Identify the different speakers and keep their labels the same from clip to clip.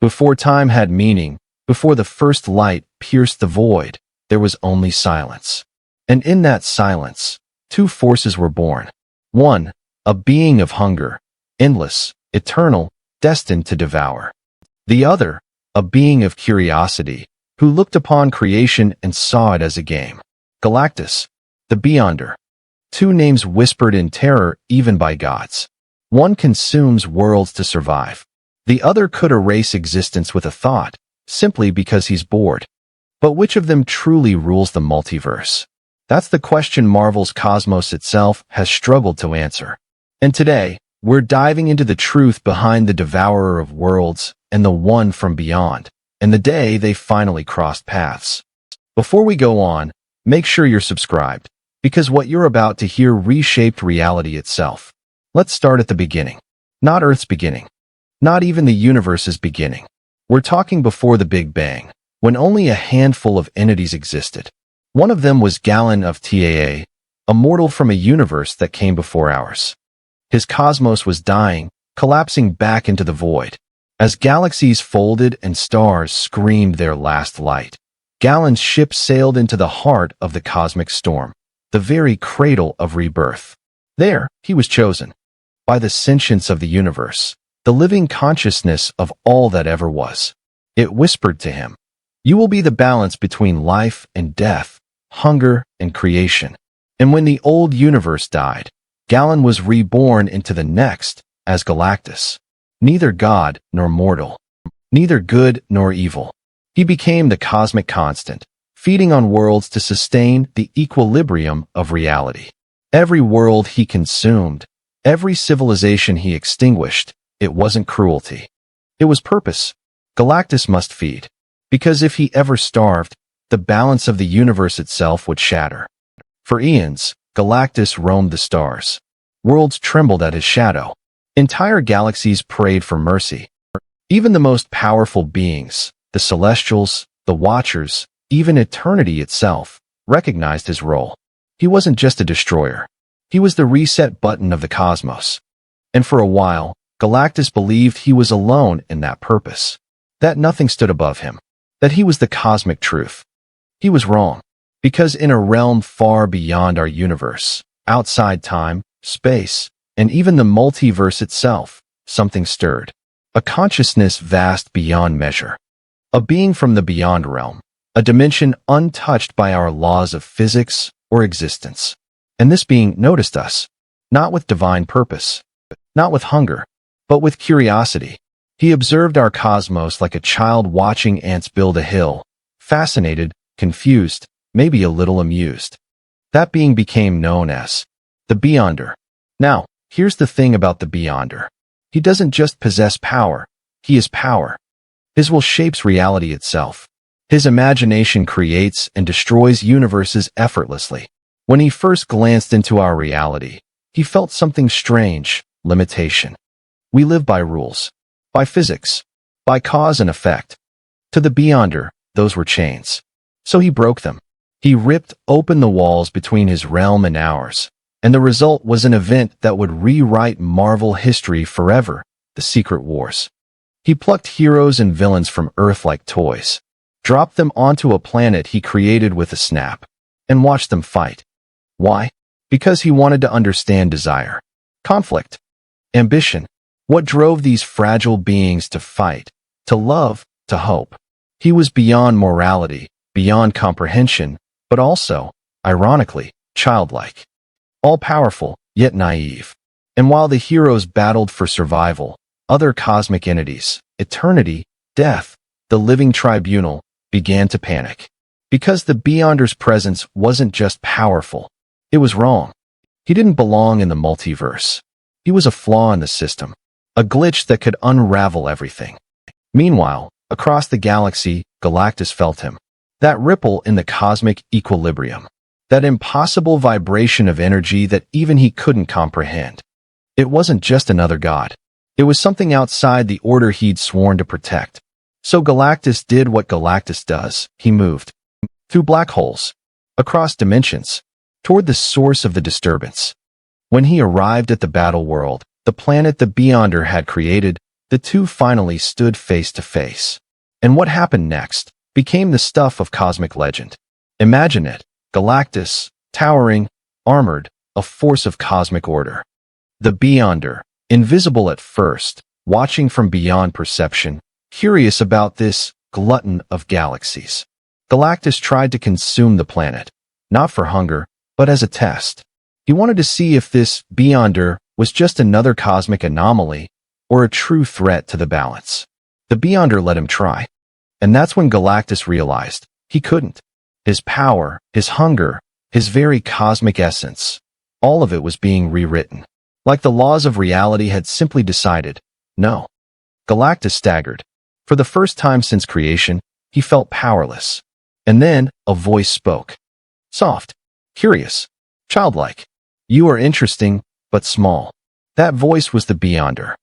Speaker 1: Before time had meaning, before the first light pierced the void, there was only silence. And in that silence, two forces were born. One, a being of hunger, endless, eternal, destined to devour. The other, a being of curiosity, who looked upon creation and saw it as a game. Galactus, the Beyonder. Two names whispered in terror even by gods. One consumes worlds to survive. The other could erase existence with a thought, simply because he's bored. But which of them truly rules the multiverse? That's the question Marvel's cosmos itself has struggled to answer. And today, we're diving into the truth behind the devourer of worlds and the one from beyond, and the day they finally crossed paths. Before we go on, make sure you're subscribed, because what you're about to hear reshaped reality itself. Let's start at the beginning. Not Earth's beginning. Not even the universe's beginning. We're talking before the Big Bang, when only a handful of entities existed. One of them was Galen of Taa, a mortal from a universe that came before ours. His cosmos was dying, collapsing back into the void. As galaxies folded and stars screamed their last light, Galen's ship sailed into the heart of the cosmic storm, the very cradle of rebirth. There, he was chosen. By the sentience of the universe, the living consciousness of all that ever was. It whispered to him, "You will be the balance between life and death, hunger and creation." And when the old universe died, Galen was reborn into the next as Galactus. Neither god nor mortal. Neither good nor evil. He became the cosmic constant, feeding on worlds to sustain the equilibrium of reality. Every world he consumed, every civilization he extinguished, it wasn't cruelty. It was purpose. Galactus must feed. Because if he ever starved, the balance of the universe itself would shatter. For eons, Galactus roamed the stars. Worlds trembled at his shadow. Entire galaxies prayed for mercy. Even the most powerful beings, the Celestials, the Watchers, even eternity itself, recognized his role. He wasn't just a destroyer. He was the reset button of the cosmos. And for a while, Galactus believed he was alone in that purpose. That nothing stood above him. That he was the cosmic truth. He was wrong. Because in a realm far beyond our universe, outside time, space, and even the multiverse itself, something stirred. A consciousness vast beyond measure. A being from the beyond realm. A dimension untouched by our laws of physics or existence. And this being noticed us. Not with divine purpose. Not with hunger. But with curiosity. He observed our cosmos like a child watching ants build a hill. Fascinated, confused, maybe a little amused. That being became known as the Beyonder. Now, here's the thing about the Beyonder. He doesn't just possess power, he is power. His will shapes reality itself. His imagination creates and destroys universes effortlessly. When he first glanced into our reality, he felt something strange, limitation. We live by rules, by physics, by cause and effect. To the Beyonder, those were chains. So he broke them. He ripped open the walls between his realm and ours. And the result was an event that would rewrite Marvel history forever, the Secret Wars. He plucked heroes and villains from Earth like toys, dropped them onto a planet he created with a snap, and watched them fight. Why? Because he wanted to understand desire, conflict, ambition. What drove these fragile beings to fight, to love, to hope? He was beyond morality, beyond comprehension, but also, ironically, childlike. All-powerful, yet naive. And while the heroes battled for survival, other cosmic entities, eternity, death, the living tribunal, began to panic. Because the Beyonder's presence wasn't just powerful, it was wrong. He didn't belong in the multiverse. He was a flaw in the system, a glitch that could unravel everything. Meanwhile, across the galaxy, Galactus felt him. That ripple in the cosmic equilibrium. That impossible vibration of energy that even he couldn't comprehend. It wasn't just another god. It was something outside the order he'd sworn to protect. So Galactus did what Galactus does. He moved. Through black holes. Across dimensions. Toward the source of the disturbance. When he arrived at the battle world, the planet the Beyonder had created, the two finally stood face to face. And what happened next became the stuff of cosmic legend. Imagine it, Galactus, towering, armored, a force of cosmic order. The Beyonder, invisible at first, watching from beyond perception, curious about this glutton of galaxies. Galactus tried to consume the planet, not for hunger, but as a test. He wanted to see if this Beyonder was just another cosmic anomaly or a true threat to the balance. The Beyonder let him try. And that's when Galactus realized he couldn't. His power, his hunger, his very cosmic essence, all of it was being rewritten. Like the laws of reality had simply decided, no. Galactus staggered. For the first time since creation, he felt powerless. And then a voice spoke. Soft, curious, childlike. You are interesting, but small. That voice was the Beyonder.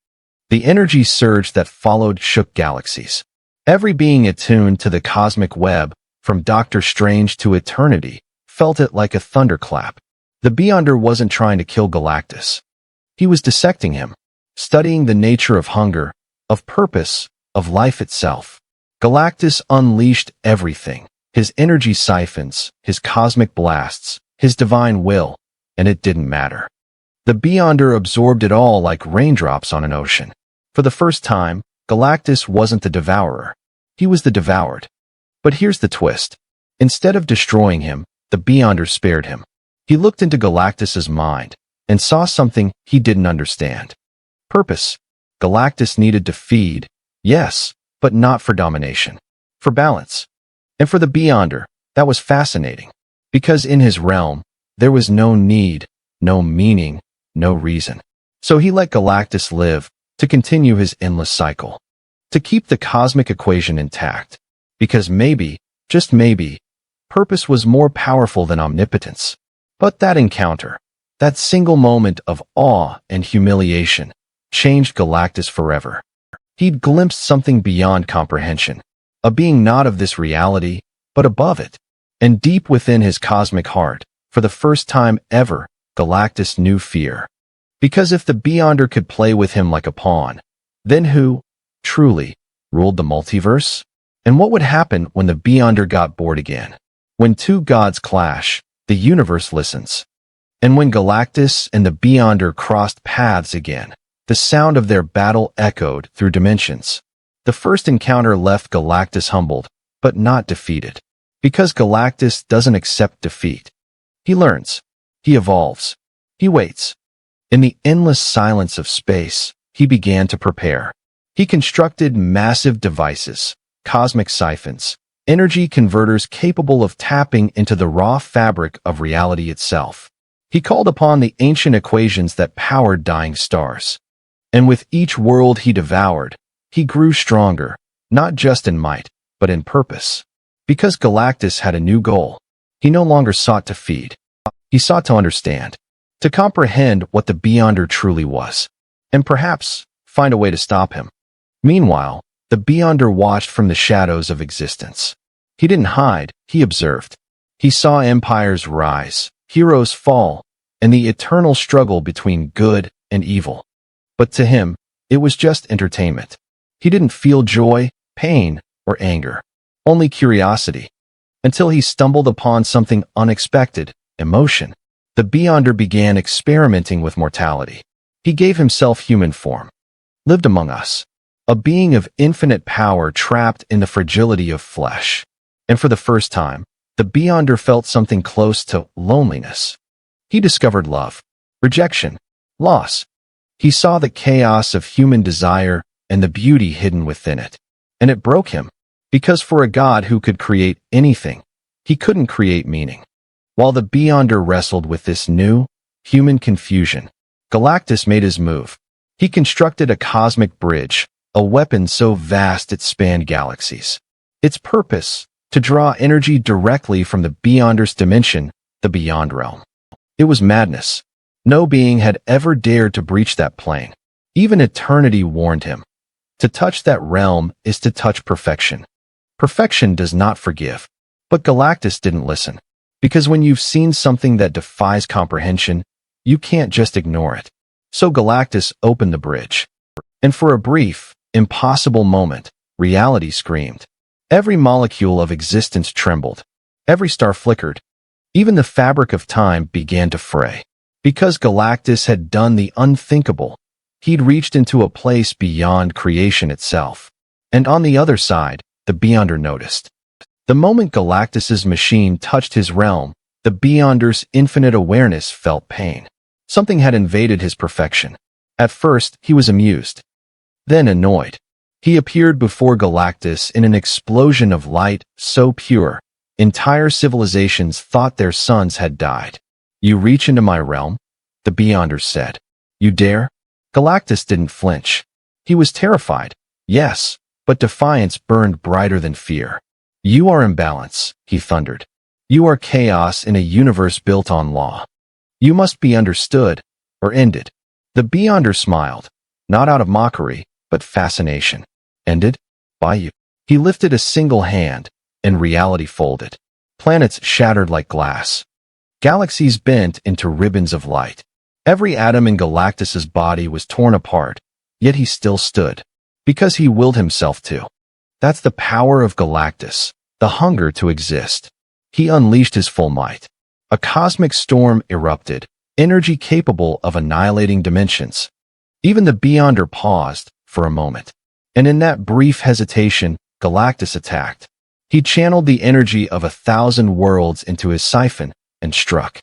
Speaker 1: The energy surge that followed shook galaxies. Every being attuned to the cosmic web, from Doctor Strange to eternity, felt it like a thunderclap. The Beyonder wasn't trying to kill Galactus. He was dissecting him, studying the nature of hunger, of purpose, of life itself. Galactus unleashed everything, his energy siphons, his cosmic blasts, his divine will, and it didn't matter. The Beyonder absorbed it all like raindrops on an ocean. For the first time, Galactus wasn't the devourer. He was the devoured. But here's the twist. Instead of destroying him, the Beyonder spared him. He looked into Galactus's mind and saw something he didn't understand. Purpose. Galactus needed to feed, yes, but not for domination. For balance. And for the Beyonder, that was fascinating. Because in his realm, there was no need, no meaning, no reason. So he let Galactus live, to continue his endless cycle. To keep the cosmic equation intact. Because maybe, just maybe, purpose was more powerful than omnipotence. But that encounter, that single moment of awe and humiliation, changed Galactus forever. He'd glimpsed something beyond comprehension, a being not of this reality, but above it. And deep within his cosmic heart, for the first time ever, Galactus knew fear. Because if the Beyonder could play with him like a pawn, then who, truly, ruled the multiverse? And what would happen when the Beyonder got bored again? When two gods clash, the universe listens. And when Galactus and the Beyonder crossed paths again, the sound of their battle echoed through dimensions. The first encounter left Galactus humbled, but not defeated. Because Galactus doesn't accept defeat. He learns. He evolves. He waits. In the endless silence of space, he began to prepare. He constructed massive devices, cosmic siphons, energy converters capable of tapping into the raw fabric of reality itself. He called upon the ancient equations that powered dying stars. And with each world he devoured, he grew stronger, not just in might, but in purpose. Because Galactus had a new goal. He no longer sought to feed. He sought to understand. To comprehend what the Beyonder truly was. And perhaps, find a way to stop him. Meanwhile, the Beyonder watched from the shadows of existence. He didn't hide, he observed. He saw empires rise, heroes fall, and the eternal struggle between good and evil. But to him, it was just entertainment. He didn't feel joy, pain, or anger. Only curiosity. Until he stumbled upon something unexpected, emotion. The Beyonder began experimenting with mortality. He gave himself human form. Lived among us. A being of infinite power trapped in the fragility of flesh. And for the first time, the Beyonder felt something close to loneliness. He discovered love, rejection, loss. He saw the chaos of human desire and the beauty hidden within it. And it broke him. Because for a god who could create anything, he couldn't create meaning. While the Beyonder wrestled with this new, human confusion, Galactus made his move. He constructed a cosmic bridge, a weapon so vast it spanned galaxies. Its purpose, to draw energy directly from the Beyonder's dimension, the Beyond Realm. It was madness. No being had ever dared to breach that plane. Even eternity warned him. To touch that realm is to touch perfection. Perfection does not forgive. But Galactus didn't listen. Because when you've seen something that defies comprehension, you can't just ignore it. So Galactus opened the bridge. And for a brief, impossible moment, reality screamed. Every molecule of existence trembled. Every star flickered. Even the fabric of time began to fray. Because Galactus had done the unthinkable, he'd reached into a place beyond creation itself. And on the other side, the Beyonder noticed. The moment Galactus's machine touched his realm, the Beyonder's infinite awareness felt pain. Something had invaded his perfection. At first, he was amused. Then annoyed. He appeared before Galactus in an explosion of light so pure, entire civilizations thought their sons had died. "You reach into my realm?" the Beyonder said. "You dare?" Galactus didn't flinch. He was terrified, yes, but defiance burned brighter than fear. "You are imbalance," he thundered. "You are chaos in a universe built on law. You must be understood, or ended." The Beyonder smiled, not out of mockery, but fascination. "Ended? By you." He lifted a single hand, and reality folded. Planets shattered like glass. Galaxies bent into ribbons of light. Every atom in Galactus's body was torn apart, yet he still stood. Because he willed himself to. That's the power of Galactus, the hunger to exist. He unleashed his full might. A cosmic storm erupted, energy capable of annihilating dimensions. Even the Beyonder paused for a moment. And in that brief hesitation, Galactus attacked. He channeled the energy of 1,000 worlds into his siphon and struck.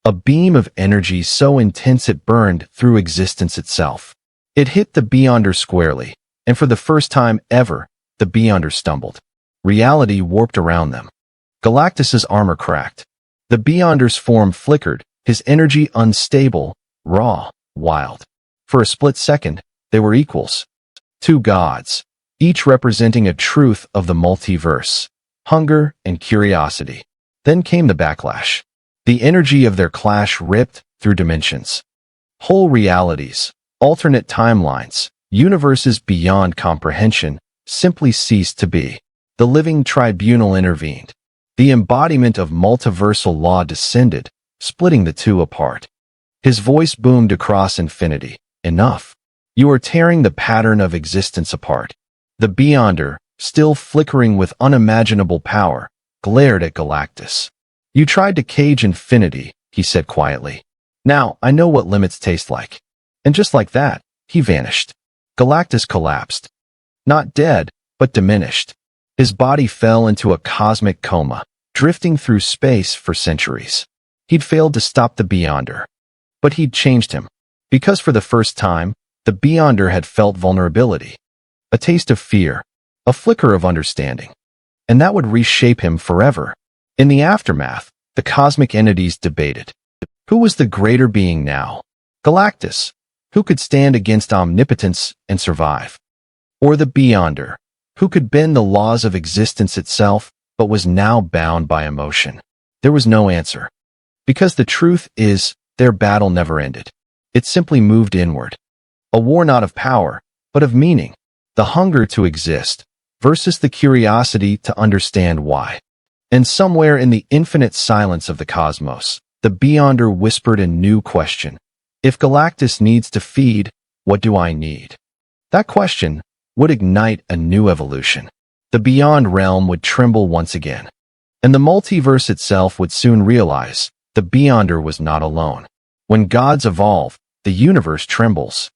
Speaker 1: A beam of energy so intense it burned through existence itself. It hit the Beyonder squarely, and for the first time ever, the Beyonder stumbled. Reality warped around them. Galactus's armor cracked. The Beyonder's form flickered, his energy unstable, raw, wild. For a split second, they were equals. Two gods, each representing a truth of the multiverse, hunger and curiosity. Then came the backlash. The energy of their clash ripped through dimensions. Whole realities, alternate timelines, universes beyond comprehension, simply ceased to be. The living tribunal intervened. The embodiment of multiversal law descended, splitting the two apart. His voice boomed across infinity. "Enough. You are tearing the pattern of existence apart." The Beyonder, still flickering with unimaginable power, glared at Galactus. "You tried to cage infinity," he said quietly. "Now I know what limits taste like." And just like that, he vanished. Galactus collapsed. Not dead, but diminished. His body fell into a cosmic coma, drifting through space for centuries. He'd failed to stop the Beyonder. But he'd changed him. Because for the first time, the Beyonder had felt vulnerability. A taste of fear. A flicker of understanding. And that would reshape him forever. In the aftermath, the cosmic entities debated. Who was the greater being now? Galactus, who could stand against omnipotence and survive? Or the Beyonder, who could bend the laws of existence itself, but was now bound by emotion? There was no answer. Because the truth is, their battle never ended. It simply moved inward. A war not of power, but of meaning. The hunger to exist versus the curiosity to understand why. And somewhere in the infinite silence of the cosmos, the Beyonder whispered a new question. If Galactus needs to feed, what do I need? That question would ignite a new evolution. The Beyond realm would tremble once again. And the multiverse itself would soon realize the Beyonder was not alone. When gods evolve, the universe trembles.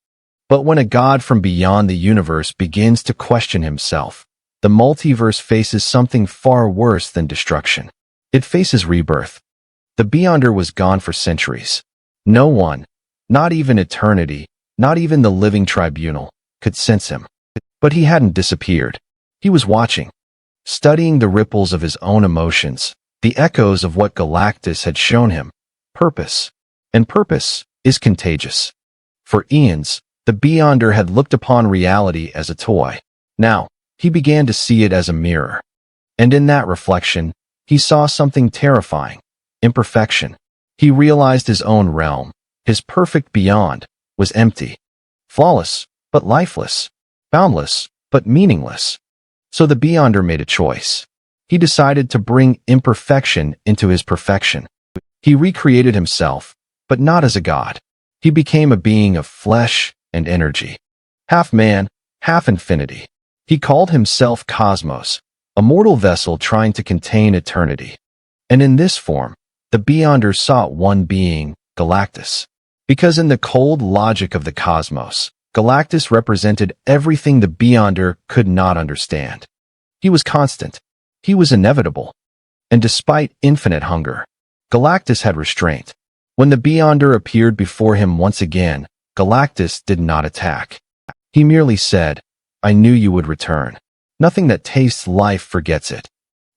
Speaker 1: But when a god from beyond the universe begins to question himself, the multiverse faces something far worse than destruction. It faces rebirth. The Beyonder was gone for centuries. No one, not even eternity, not even the living tribunal, could sense him. But he hadn't disappeared. He was watching, studying the ripples of his own emotions, the echoes of what Galactus had shown him. Purpose. And purpose is contagious. For eons, the Beyonder had looked upon reality as a toy. Now, he began to see it as a mirror. And in that reflection, he saw something terrifying. Imperfection. He realized his own realm, his perfect beyond, was empty. Flawless, but lifeless. Boundless, but meaningless. So the Beyonder made a choice. He decided to bring imperfection into his perfection. He recreated himself, but not as a god. He became a being of flesh and energy. Half man, half infinity. He called himself Cosmos, a mortal vessel trying to contain eternity. And in this form, the Beyonder sought one being, Galactus. Because in the cold logic of the cosmos, Galactus represented everything the Beyonder could not understand. He was constant. He was inevitable. And despite infinite hunger, Galactus had restraint. When the Beyonder appeared before him once again, Galactus did not attack. He merely said, "I knew you would return. Nothing that tastes life forgets it."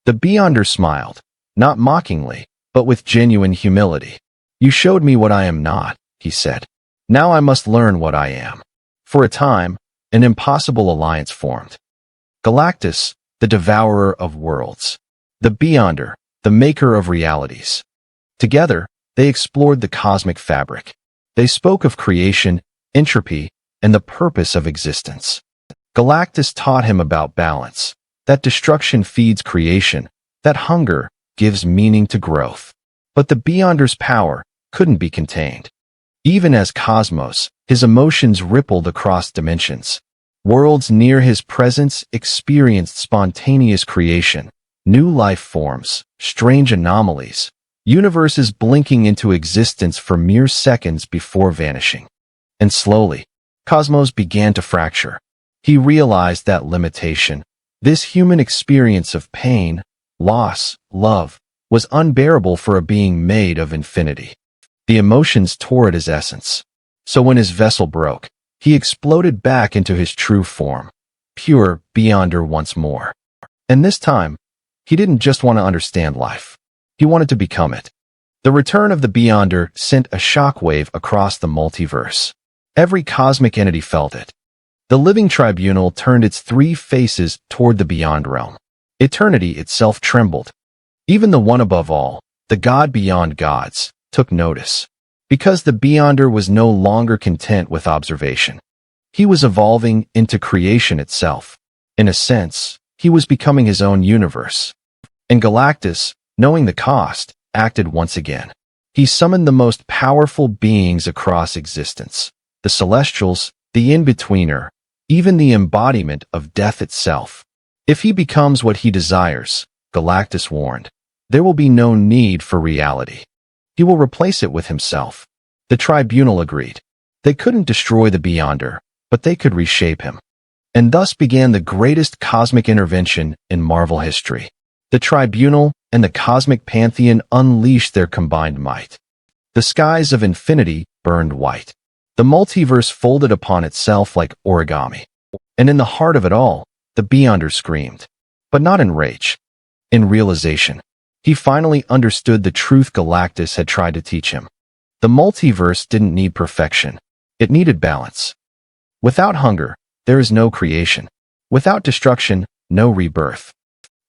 Speaker 1: The Beyonder smiled, not mockingly, but with genuine humility. "You showed me what I am not," he said. "Now I must learn what I am." For a time, an impossible alliance formed. Galactus, the devourer of worlds. The Beyonder, the maker of realities. Together, they explored the cosmic fabric. They spoke of creation, entropy, and the purpose of existence. Galactus taught him about balance, that destruction feeds creation, that hunger gives meaning to growth. But the Beyonder's power couldn't be contained. Even as Cosmos, his emotions rippled across dimensions. Worlds near his presence experienced spontaneous creation, new life forms, strange anomalies, universes blinking into existence for mere seconds before vanishing. And slowly, Cosmos began to fracture. He realized that limitation, this human experience of pain, loss, love, was unbearable for a being made of infinity. The emotions tore at his essence. So when his vessel broke, he exploded back into his true form, pure Beyonder once more. And this time, he didn't just want to understand life. He wanted to become it. The return of the Beyonder sent a shockwave across the multiverse. Every cosmic entity felt it. The living tribunal turned its three faces toward the beyond realm. Eternity itself trembled. Even the one above all, the God beyond gods, took notice. Because the Beyonder was no longer content with observation. He was evolving into creation itself. In a sense, he was becoming his own universe. And Galactus, knowing the cost, acted once again. He summoned the most powerful beings across existence. The Celestials, the In-Betweener, even the embodiment of death itself. If he becomes what he desires, Galactus warned, there will be no need for reality. He will replace it with himself. The tribunal agreed. They couldn't destroy the Beyonder, but they could reshape him. And thus began the greatest cosmic intervention in Marvel history. The tribunal and the cosmic pantheon unleashed their combined might. The skies of infinity burned white. The multiverse folded upon itself like origami. And in the heart of it all, the Beyonder screamed. But not in rage. In realization. He finally understood the truth Galactus had tried to teach him. The multiverse didn't need perfection. It needed balance. Without hunger, there is no creation. Without destruction, no rebirth.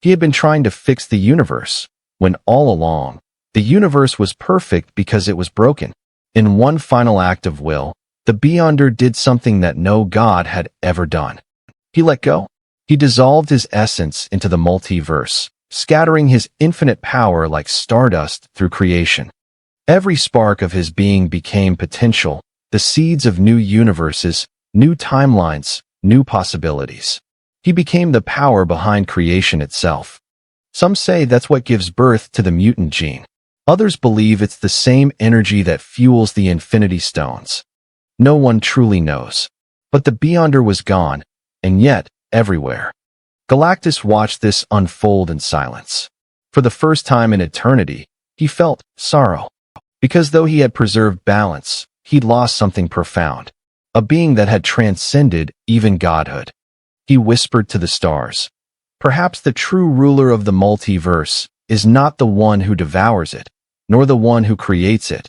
Speaker 1: He had been trying to fix the universe, when all along, the universe was perfect because it was broken. In one final act of will, the Beyonder did something that no god had ever done. He let go. He dissolved his essence into the multiverse, scattering his infinite power like stardust through creation. Every spark of his being became potential, the seeds of new universes, new timelines, new possibilities. He became the power behind creation itself. Some say that's what gives birth to the mutant gene. Others believe it's the same energy that fuels the Infinity Stones. No one truly knows. But the Beyonder was gone, and yet, everywhere. Galactus watched this unfold in silence. For the first time in eternity, he felt sorrow. Because though he had preserved balance, he'd lost something profound. A being that had transcended even godhood. He whispered to the stars, "Perhaps the true ruler of the multiverse is not the one who devours it, nor the one who creates it,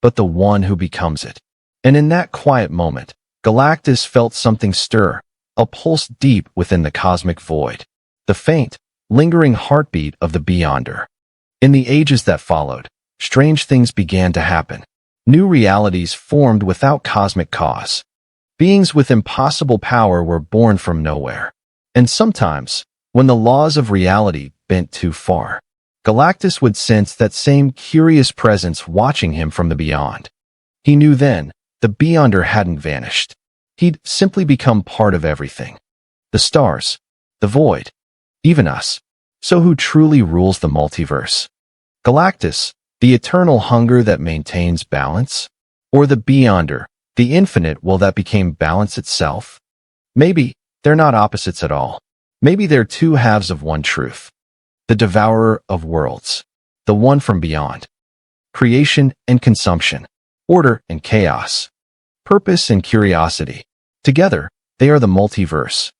Speaker 1: but the one who becomes it." And in that quiet moment, Galactus felt something stir, a pulse deep within the cosmic void. The faint, lingering heartbeat of the Beyonder. In the ages that followed, strange things began to happen. New realities formed without cosmic cause. Beings with impossible power were born from nowhere. And sometimes, when the laws of reality bent too far, Galactus would sense that same curious presence watching him from the beyond. He knew then, the Beyonder hadn't vanished. He'd simply become part of everything. The stars, the void, even us. So who truly rules the multiverse? Galactus, the eternal hunger that maintains balance? Or the Beyonder, the infinite will that became balance itself? Maybe they're not opposites at all. Maybe they're two halves of one truth. The devourer of worlds, the one from beyond. Creation and consumption, order and chaos, purpose and curiosity. Together, they are the multiverse.